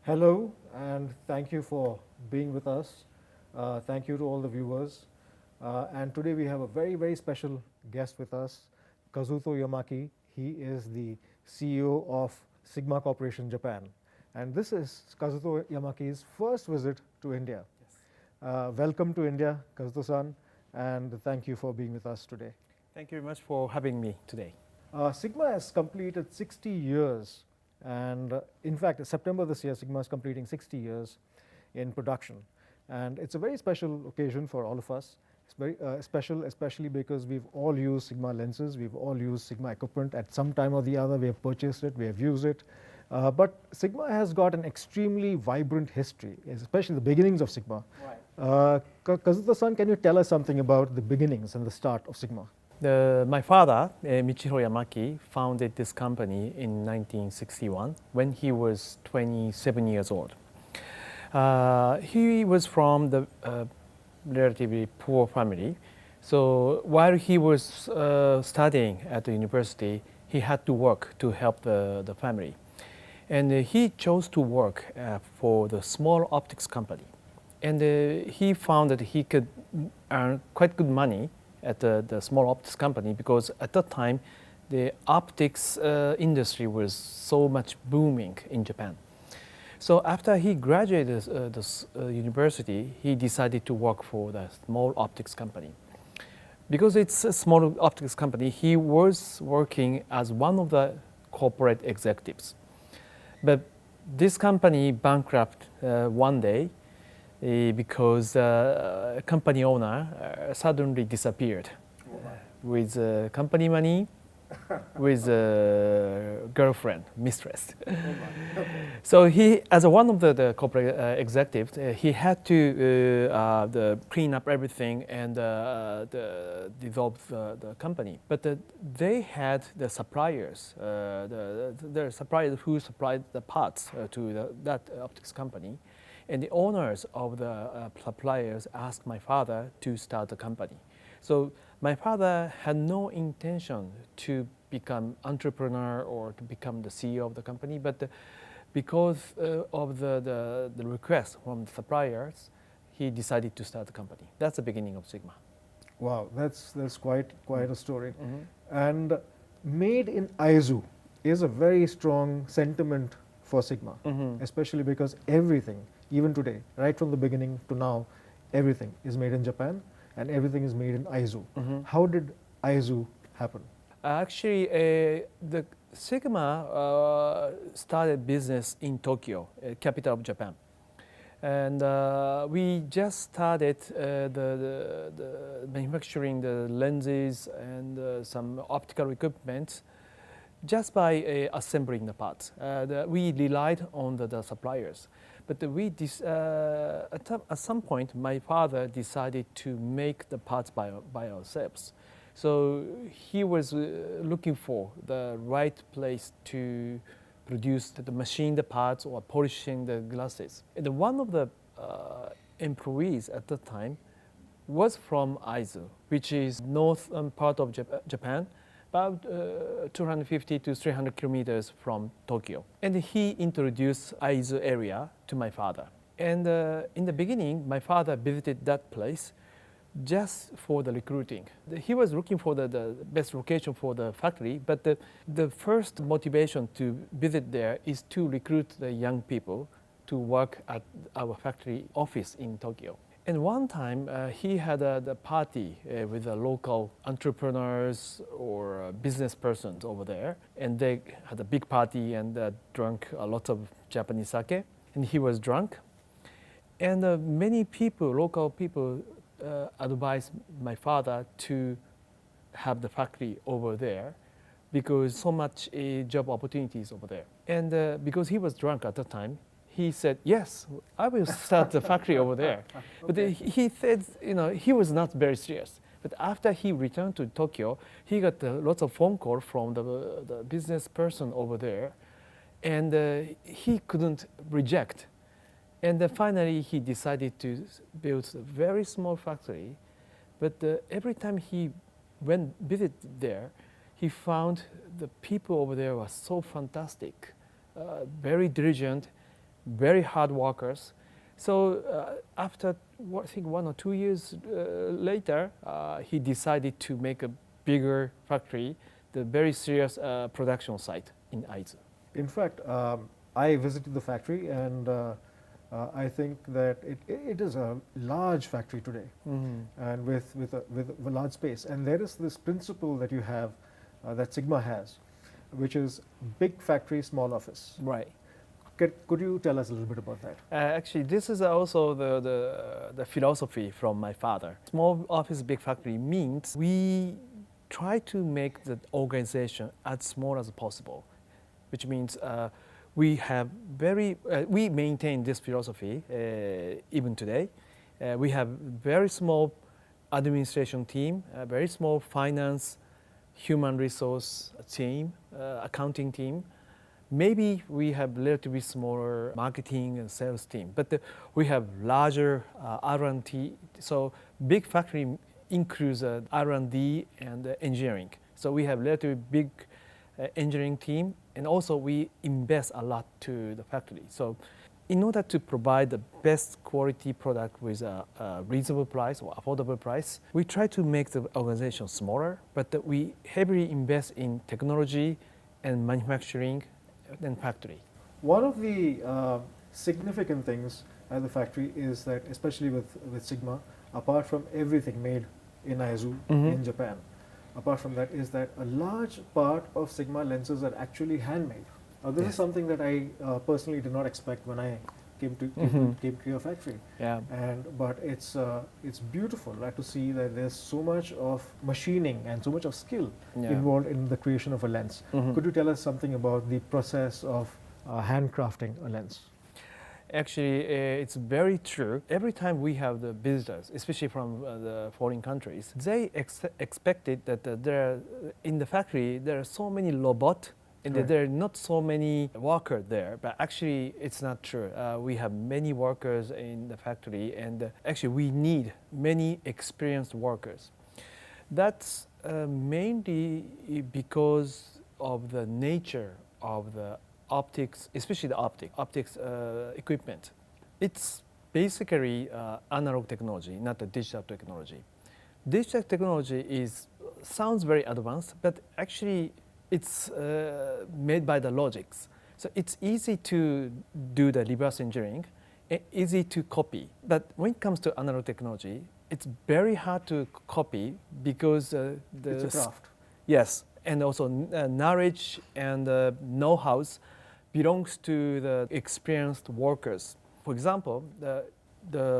Hello, and thank you for being with us. Thank you to all the viewers. And today we have a very, very special guest with us, Kazuto Yamaki. He is the CEO of Sigma Corporation Japan. And this is Kazuto Yamaki's first visit to India. Welcome to India, Kazuto-san, and thank you for being with us today. Thank you very much for having me today. Sigma has completed 60 years, and in fact, September this year, Sigma is completing 60 years in production. And it's a very special occasion for all of us. It's very special, especially because we've all used Sigma lenses, we've all used Sigma equipment at some time or the other. We have purchased it, we have used it. But Sigma has got an extremely vibrant history, especially the beginnings of Sigma. Right. Kazuto-san, can you tell us something about the beginnings and the start of Sigma? My father, Michiro Yamaki, founded this company in 1961 when he was 27 years old. He was from the relatively poor family. So while he was studying at the university, he had to work to help the family. And he chose to work for the small optics company. And he found that he could earn quite good money at the small optics company because at that time the optics industry was so much booming in Japan. So after he graduated the university, he decided to work for the small optics company. Because it's a small optics company, he was working as one of the corporate executives. But this company bankrupt one day because company owner suddenly disappeared with company money, with girlfriend, mistress. So he, as one of the corporate executives, he had to clean up everything and dissolve the company. But they had the suppliers, the suppliers who supplied the parts to that optics company. And the owners of the suppliers asked my father to start the company. So my father had no intention to become entrepreneur or to become the CEO of the company, but because of the request from the suppliers, he decided to start the company. That's the beginning of Sigma. Wow, that's quite a story. Mm-hmm. And made in Aizu is a very strong sentiment for Sigma, mm-hmm. especially because everything, even today, right from the beginning to now, everything is made in Japan and everything is made in Aizu. Mm-hmm. How did Aizu happen? Actually, the Sigma started business in Tokyo, capital of Japan. And we just started the manufacturing the lenses and some optical equipment just by assembling the parts. We relied on the suppliers. But at some point, my father decided to make the parts by ourselves. So he was looking for the right place to produce the machine the parts or polishing the glasses. And one of the employees at the time was from Aizu, which is northern part of Japan, about 250 to 300 kilometers from Tokyo. And he introduced Aizu area to my father. And in the beginning, my father visited that place just for the recruiting. He was looking for the best location for the factory, but the first motivation to visit there is to recruit the young people to work at our factory office in Tokyo. And one time, he had the party with the local entrepreneurs or business persons over there. And they had a big party and drank a lot of Japanese sake. And he was drunk. And many people, local people, advised my father to have the factory over there because so much job opportunities over there. And because he was drunk at the time, he said, yes, I will start the factory over there. Okay. But he said, he was not very serious. But after he returned to Tokyo, he got lots of phone calls from the business person over there. And he couldn't reject. And finally, he decided to build a very small factory. But every time he went visit there, he found the people over there were so fantastic, very diligent, very hard workers. So after I think 1 or 2 years later, he decided to make a bigger factory, the very serious production site in Aizu. In fact, I visited the factory, and I think that it is a large factory today, and with a large space. And there is this principle that you have, that Sigma has, which is big factory, small office. Right. Could you tell us a little bit about that? Actually, this is also the philosophy from my father. Small office, big factory means we try to make the organization as small as possible, which means we maintain this philosophy even today. We have very small administration team, a very small finance, human resource team, accounting team. Maybe we have relatively smaller marketing and sales team, but we have larger R&D. So big factory includes R&D and engineering. So we have relatively big engineering team, and also we invest a lot to the factory. So in order to provide the best quality product with a reasonable price or affordable price, we try to make the organization smaller, but we heavily invest in technology and manufacturing and factory. One of the significant things at the factory is that, especially with Sigma, apart from everything made in Aizu in Japan, apart from that, is that a large part of Sigma lenses are actually handmade. This is something that I personally did not expect when I came to your factory. Yeah. But it's beautiful, right, to see that there's so much of machining and so much of skill involved in the creation of a lens. Could you tell us something about the process of handcrafting a lens? Actually, it's very true. Every time we have the visitors, especially from the foreign countries, they expected that in the factory there are so many robots and that there are not so many workers there. But actually, it's not true. We have many workers in the factory, and actually we need many experienced workers. That's mainly because of the nature of the optics, especially the optics equipment. It's basically analog technology, not the digital technology. Digital technology sounds very advanced, but actually it's made by the logics. So it's easy to do the reverse engineering, easy to copy. But when it comes to analog technology, it's very hard to copy because it's a craft. Yes, and also knowledge and know-hows belongs to the experienced workers. For example,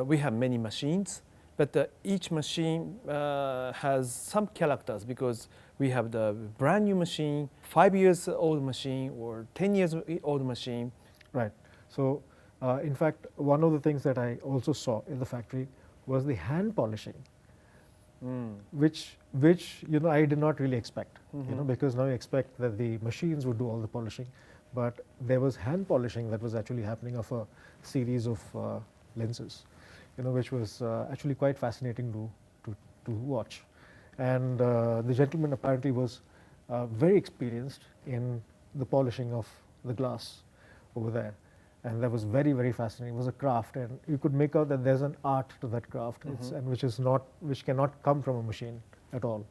we have many machines, but each machine has some characters because we have the brand new machine, 5 years old machine, or 10 years old machine. Right. So, in fact, one of the things that I also saw in the factory was the hand polishing, which I did not really expect. Because now you expect that the machines would do all the polishing, but there was hand polishing that was actually happening of a series of lenses, which was actually quite fascinating to watch. And the gentleman apparently was very experienced in the polishing of the glass over there. And that was very, very fascinating. It was a craft, and you could make out that there's an art to that craft, and which cannot come from a machine at all.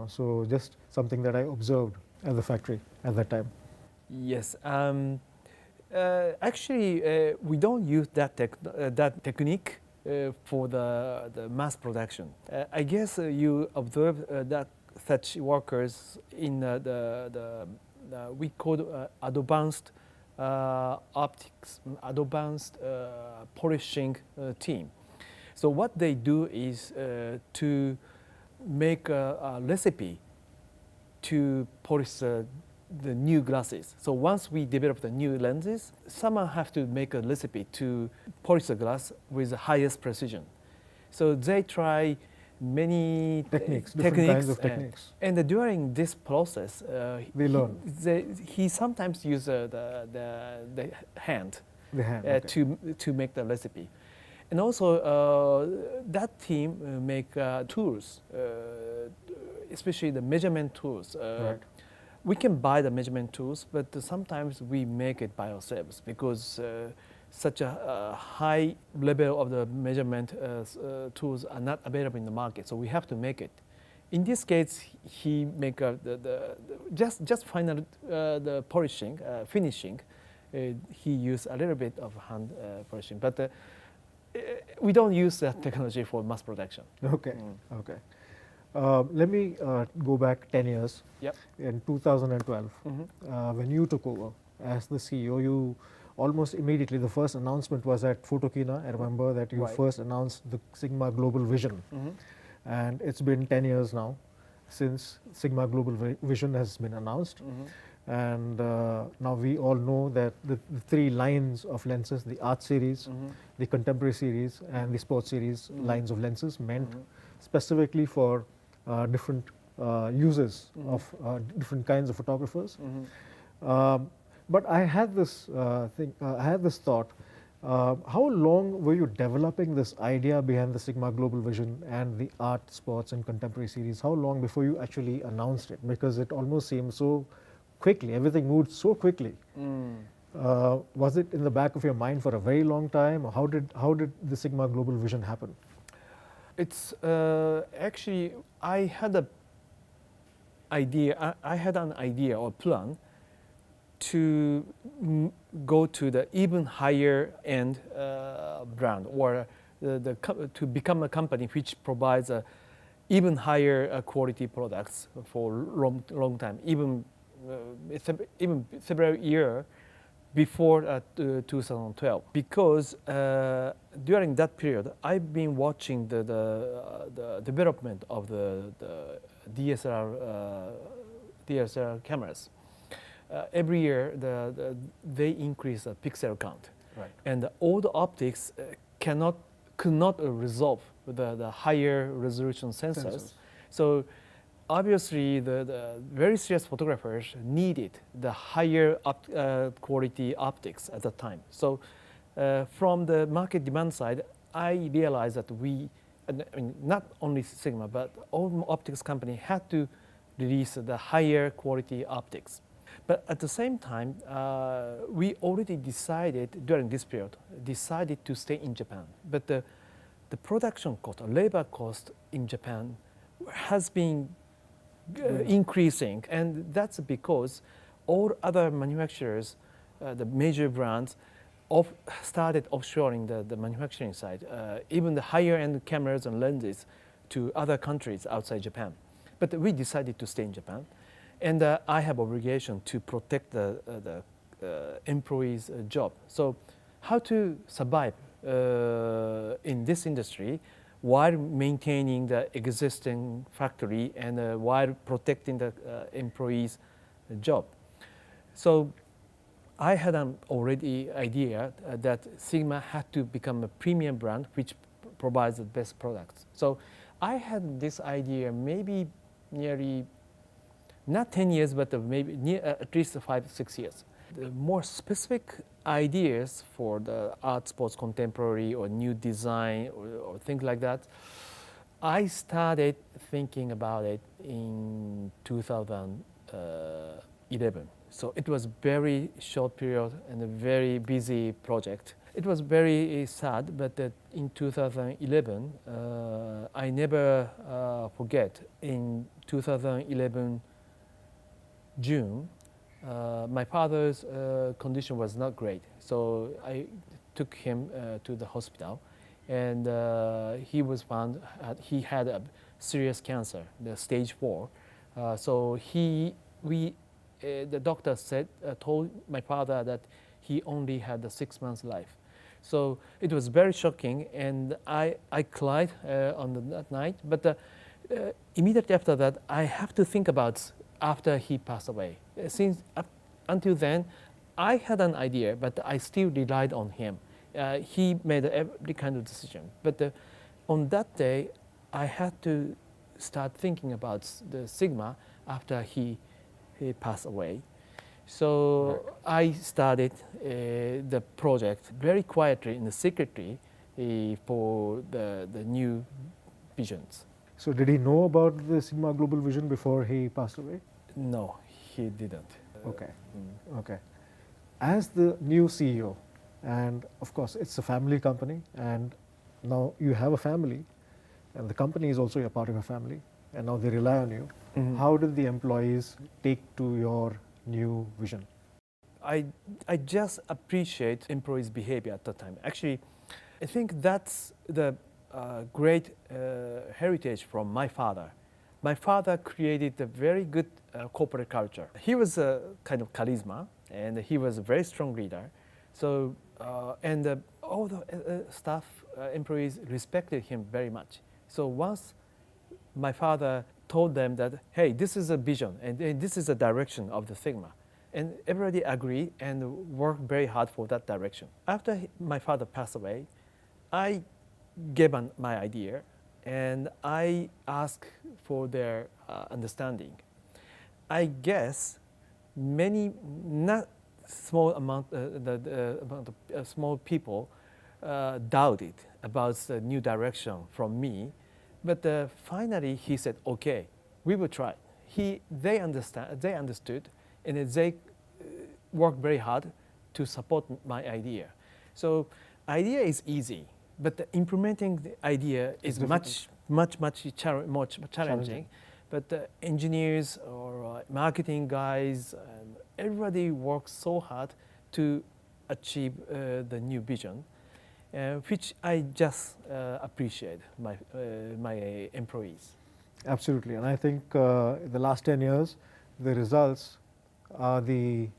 So just something that I observed at the factory at that time. Yes. Actually, we don't use that technique for the mass production. I guess you observe that such workers in we call advanced optics, advanced polishing team. So what they do is to make a recipe to polish the new glasses. So once we develop the new lenses, someone have to make a recipe to polish the glass with the highest precision. So they try many different kinds of techniques. And during this process, they learn. He sometimes uses the hand, to make the recipe. And also that team make tools, especially the measurement tools. We can buy the measurement tools, but sometimes we make it by ourselves because such a high level of the measurement tools are not available in the market, so we have to make it. In this case, he make just final the polishing, finishing. He used a little bit of hand polishing, but we don't use that technology for mass production. Okay, okay. Let me go back 10 years. Yep. In 2012, when you took over as the CEO, you almost immediately, the first announcement was at Photokina. I remember that you Right. first announced the Sigma Global Vision. And it's been 10 years now since Sigma Global Vision has been announced. And now we all know that the three lines of lenses, the art series, the contemporary series, and the sports series lines of lenses meant specifically for different users of different kinds of photographers. But I had this I had this thought. How long were you developing this idea behind the Sigma Global Vision and the art, sports, and contemporary series? How long before you actually announced it? Because it almost seemed so quickly. Everything moved so quickly. Was it in the back of your mind for a very long time? Or how did the Sigma Global Vision happen? It's actually I had an idea or plan to go to the even higher end brand, or to become a company which provides even higher quality products for long time, even several years before 2012. Because during that period, I've been watching the development of the DSLR cameras. Every year, they increase the pixel count, Right. and all the optics could not resolve the higher resolution sensors. So obviously, the very serious photographers needed the higher quality optics at that time. So from the market demand side, I realized that not only Sigma, but all optics company had to release the higher quality optics. But at the same time, we already decided during this period, to stay in Japan. But the production cost or labor cost in Japan has been increasing, and that's because all other manufacturers, the major brands, started offshoring the manufacturing side, even the higher end cameras and lenses to other countries outside Japan. But we decided to stay in Japan, and I have obligation to protect the employees' job. So how to survive in this industry while maintaining the existing factory and while protecting the employees' job. So I had an already idea that Sigma had to become a premium brand which provides the best products. So I had this idea maybe nearly, not 10 years, but maybe at least 5-6 years. The more specific ideas for the art, sports, contemporary, or new design, or things like that, I started thinking about it in 2011. So it was very short period and a very busy project. It was very sad, but in 2011, I never forget, in 2011 June, my father's condition was not great, so I took him to the hospital, and he was found he had a serious cancer, the stage 4. So the doctor told my father that he only had a 6 months life. So it was very shocking, and I cried on that night. But immediately after that, I have to think about after he passed away. Since until then, I had an idea, but I still relied on him. He made every kind of decision. But on that day, I had to start thinking about the Sigma after he passed away. So I started the project very quietly and secretly for the new visions. So did he know about the Sigma Global Vision before he passed away? No, he didn't. Okay. Okay. As the new CEO, and of course it's a family company, and now you have a family, and the company is also a part of your family, and now they rely on you. How did the employees take to your new vision? I just appreciate employees' behavior at that time. Actually, I think that's the great heritage from my father. My father created a very good corporate culture. He was a kind of charisma, and he was a very strong leader. So, and all the staff, employees respected him very much. So once my father told them that, hey, this is a vision, and this is a direction of the Sigma. And everybody agreed and worked very hard for that direction. After my father passed away, I gave my idea, and I asked for their understanding. I guess many not small amount, amount of small people doubted about the new direction from me, but finally he said, "Okay, we will try." They understood, and they worked very hard to support my idea. So, idea is easy, but implementing the idea is much more challenging. But the engineers or marketing guys, everybody works so hard to achieve the new vision, which I just appreciate my employees. Absolutely, and I think in the last 10 years, the results are the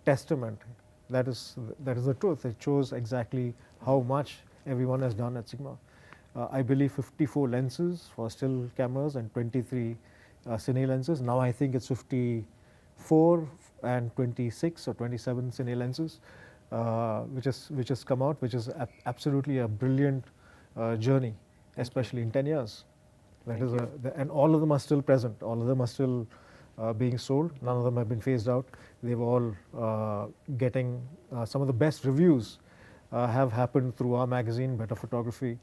testament. That is the truth. It shows exactly how much everyone has done at Sigma. I believe 54 lenses for still cameras and 23 Cine lenses. Now I think it's 54 and 26 or 27 Cine lenses, which has come out, which is absolutely a brilliant journey, especially in 10 years. And all of them are still present. All of them are still being sold. None of them have been phased out. They've all getting some of the best reviews have happened through our magazine, Better Photography,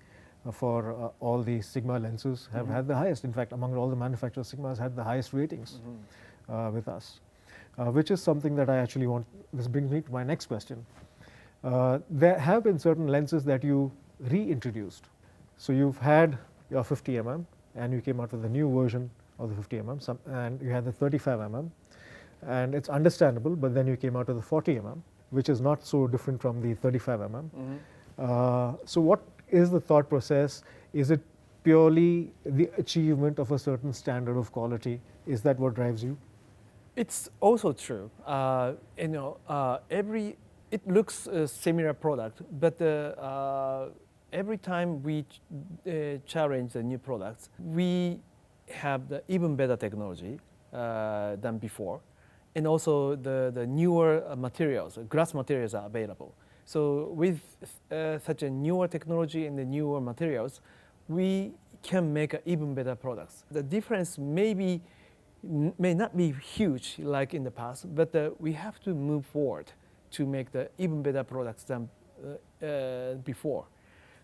for all the Sigma lenses have had the highest. In fact, among all the manufacturers, Sigma has had the highest ratings with us, which is something that I actually want. This brings me to my next question. There have been certain lenses that you reintroduced. So you've had your 50 mm, and you came out with a new version of the 50 mm, and you had the 35 mm, and it's understandable, but then you came out with the 40 mm, which is not so different from the 35 mm. So what is the thought process? Is it purely the achievement of a certain standard of quality? Is that what drives you? It's also true. It looks a similar product, but every time we challenge the new products, we have the even better technology than before, and also the newer materials, glass materials are available. So with such a newer technology and the newer materials, we can make even better products. The difference may not be huge like in the past, but we have to move forward to make the even better products than before.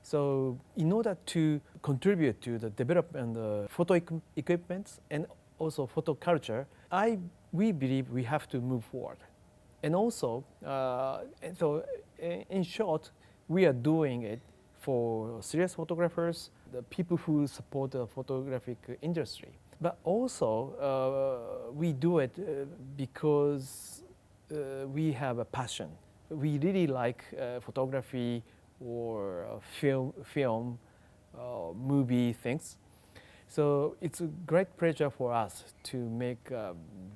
So in order to contribute to the development of photo equipment and also photo culture, we believe we have to move forward. And also, in short, we are doing it for serious photographers, the people who support the photographic industry. But also, we do it because we have a passion. We really like photography or film, movie things. So it's a great pleasure for us to make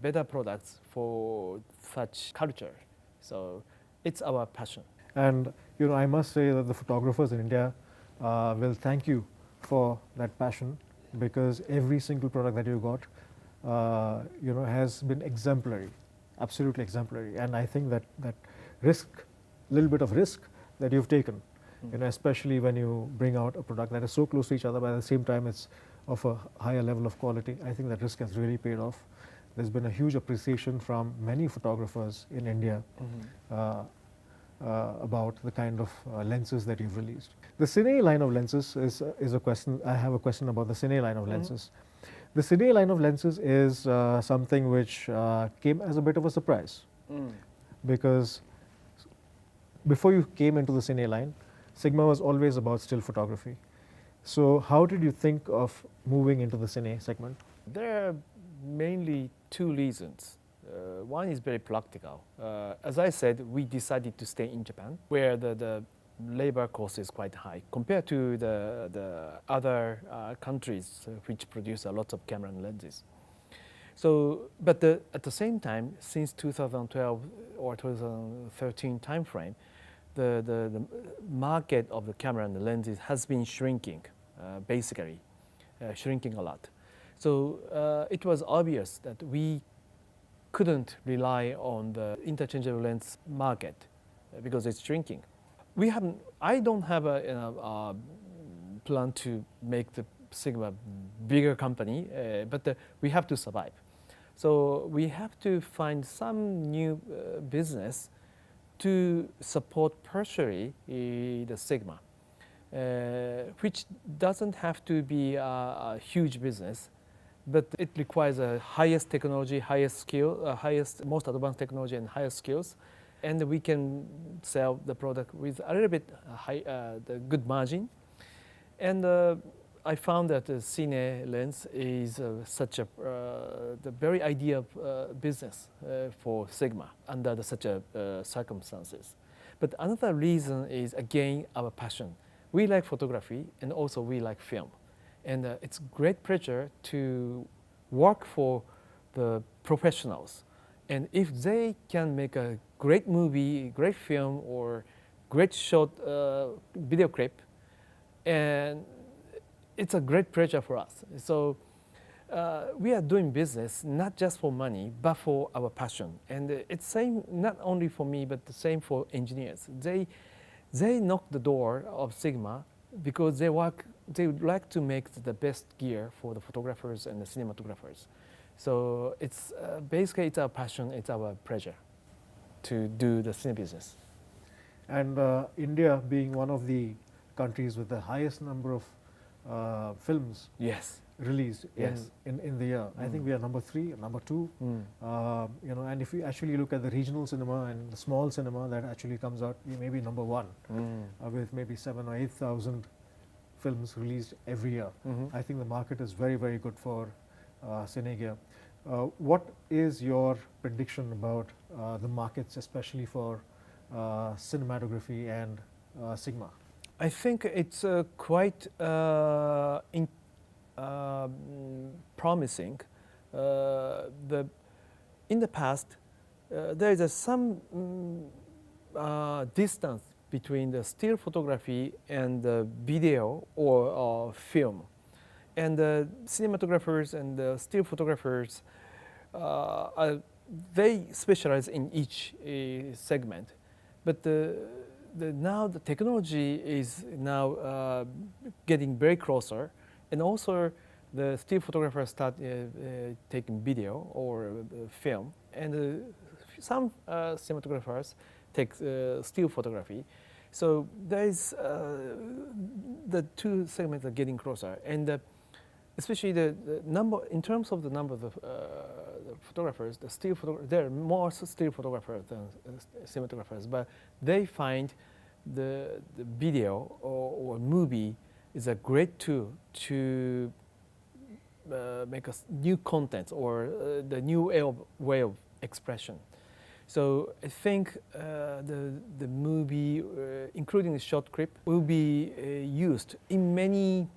better products for such culture. So it's our passion. And I must say that the photographers in India will thank you for that passion, because every single product that you got, has been exemplary, absolutely exemplary. And I think that little bit of risk that you've taken, especially when you bring out a product that is so close to each other, but at the same time it's of a higher level of quality. I think that risk has really paid off. There's been a huge appreciation from many photographers in India about the kind of lenses that you've released. The Cine line of lenses is a question. I have a question about the Cine line of lenses. The Cine line of lenses is something which came as a bit of a surprise, because before you came into the Cine line, Sigma was always about still photography. So how did you think of moving into the Cine segment? There are mainly two reasons. One is very practical. As I said, we decided to stay in Japan, where the labor cost is quite high compared to the other countries which produce a lot of camera and lenses. So, but at the same time, since 2012 or 2013 timeframe, the market of the camera and the lenses has been shrinking, basically, shrinking a lot. So it was obvious that we couldn't rely on the interchangeable lens market because it's shrinking. I don't have a plan to make the Sigma bigger company, but we have to survive. So we have to find some new business to support partially the Sigma, which doesn't have to be a huge business, but it requires a highest technology, highest skill, most advanced technology and highest skills, and we can sell the product with a little bit the good margin. And I found that the Cine lens is the very ideal business for Sigma under such circumstances. But another reason is, again, our passion. We like photography and also we like film. And it's great pleasure to work for the professionals. And if they can make a great movie, great film, or great short video clip, and it's a great pleasure for us. So we are doing business not just for money, but for our passion. And it's same not only for me, but the same for engineers. They knock the door of Sigma because they would like to make the best gear for the photographers and the cinematographers. So it's basically it's our passion, it's our pleasure to do the cine business. And India being one of the countries with the highest number of films Yes. released Yes. in the year. I think we are number 3, number 2. And if you actually look at the regional cinema and the small cinema that actually comes out, we may be number 1 with maybe 7,000 or 8,000 films released every year. I think the market is very, very good for cine gear. What is your prediction about the markets, especially for cinematography and Sigma? I think it's quite promising. In the past, there is some distance between the still photography and the video or film. And the cinematographers and the still photographers, they specialize in each segment. But now the technology is now getting very closer, and also the still photographers start taking video or film, and some cinematographers take still photography. So there is the two segments are getting closer, and especially the number in terms of the number of the photographers, there are more still photographers than cinematographers, but they find the video or movie is a great tool to make a new content or the new way of expression. So I think the movie, including the short clip, will be used in many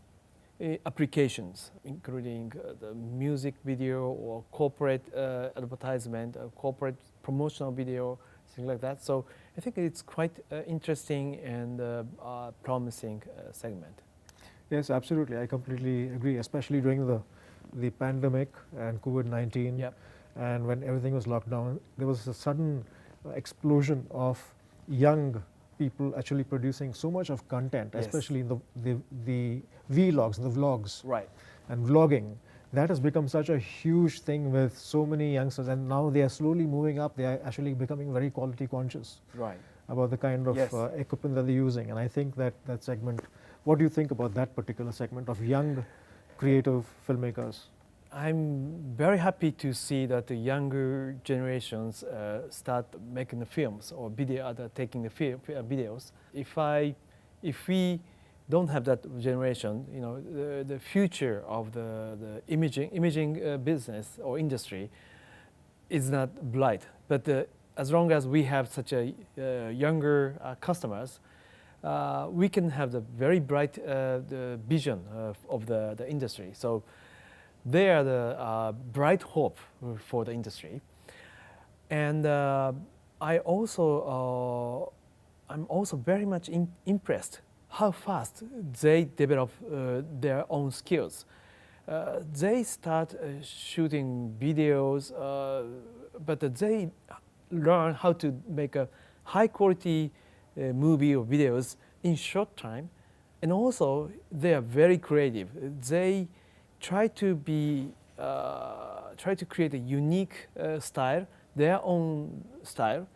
applications, including the music video or corporate advertisement, corporate promotional video, things like that. So I think it's quite interesting and promising segment. Yes, absolutely. I completely agree, especially during the pandemic and COVID-19. Yep. And when everything was locked down, there was a sudden explosion of young people actually producing so much of content, Yes. especially in the vlogs, the vlogs, Right. and vlogging. That has become such a huge thing with so many youngsters, and now they are slowly moving up. They are actually becoming very quality conscious Right. about the kind of Yes. equipment that they're using. And I think that segment, what do you think about that particular segment of young creative filmmakers? I'm very happy to see that the younger generations start making the films or taking the videos. If we don't have that generation, the future of the imaging business or industry is not bright. But as long as we have such a younger customers, we can have the very bright the vision of the industry. So they are the bright hope for the industry. And I'm also very much impressed how fast they develop their own skills. They start shooting videos, but they learn how to make a high quality movie or videos in short time. And also they are very creative. They try to create a unique style, their own style,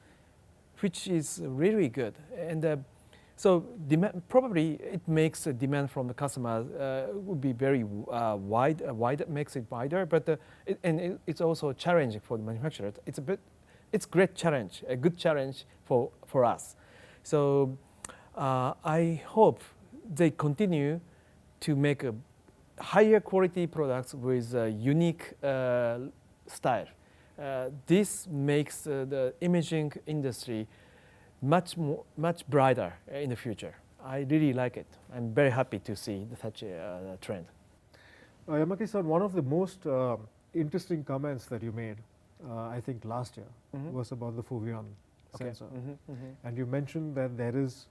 which is really good. And so probably it makes a demand from the customer would be very wide, makes it wider, but it's also challenging for the manufacturer. It's great challenge, a good challenge for us. So I hope they continue to make a higher quality products with a unique style. This makes the imaging industry much brighter in the future. I really like it. I'm very happy to see such a trend. Yamaki-san, one of the most interesting comments that you made, I think last year, was about the Foveon sensor. And you mentioned that there is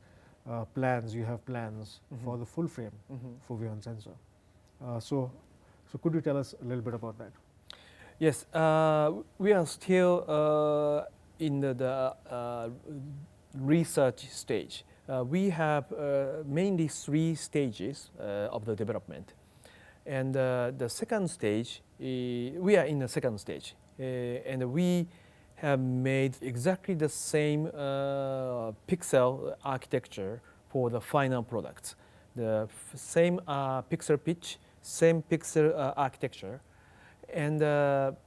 you have plans for the full frame Foveon sensor. So could you tell us a little bit about that? Yes, we are still in the research stage. We have mainly 3 stages of the development. And the second stage, we are in the second stage. And we have made exactly the same pixel architecture for the final products. The same pixel pitch, same pixel architecture. And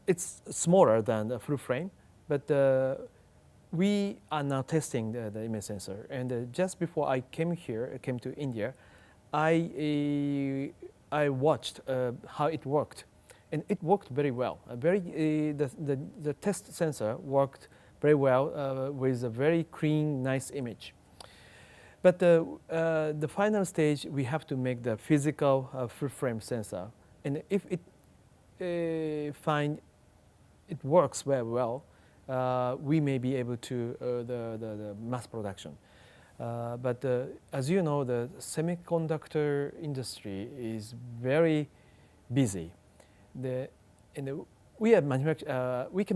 it's smaller than the full frame, but we are now testing the image sensor. And just before I came to India, I watched how it worked, and it worked very well. The test sensor worked very well with a very clean, nice image. But the final stage, we have to make the physical full frame sensor, and if it find it works very well, we may be able to the mass production. But as you know, the semiconductor industry is very busy. We can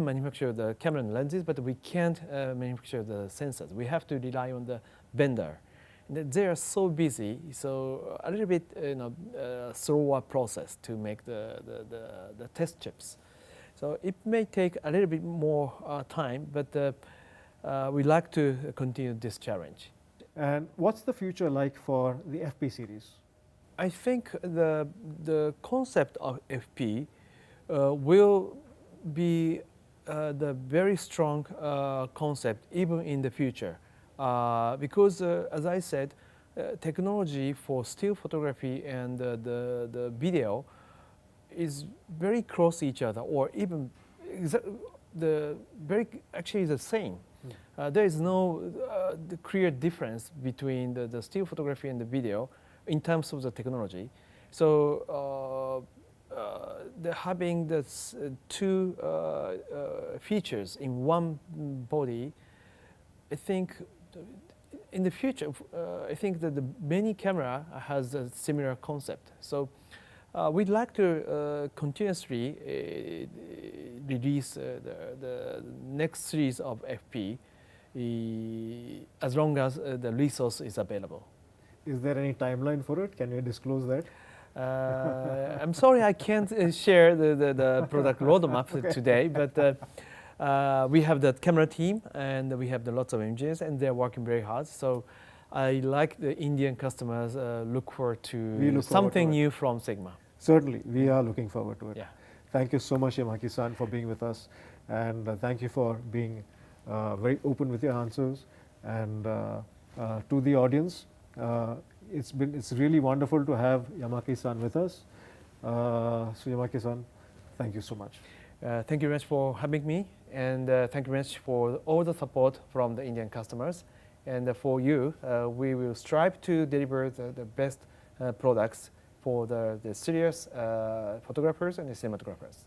manufacture the camera and lenses, but we can't manufacture the sensors. We have to rely on the vendor. They are so busy, so a little bit slower process to make the test chips. So it may take a little bit more time, but we like to continue this challenge. And what's the future like for the FP series? I think the concept of FP will be the very strong concept even in the future. Because, as I said, technology for still photography and the video is very close to each other, or even actually the same. There is no the clear difference between the still photography and the video in terms of the technology. So having the 2 features in one body, I think in the future, I think that the many camera has a similar concept. So we'd like to continuously release the next series of FP as long as the resource is available. Is there any timeline for it? Can you disclose that? I'm sorry I can't share the product roadmap today, but we have the camera team and we have lots of engineers, and they're working very hard. So I like the Indian customers look forward to something new from Sigma. Certainly, we are looking forward to it. Yeah. Thank you so much, Yamaki-san, for being with us. And thank you for being very open with your answers. And to the audience, it's really wonderful to have Yamaki-san with us. So Yamaki-san, thank you so much. Thank you very much for having me, and thank you very much for all the support from the Indian customers. And for you, we will strive to deliver the best products for the serious photographers and the cinematographers.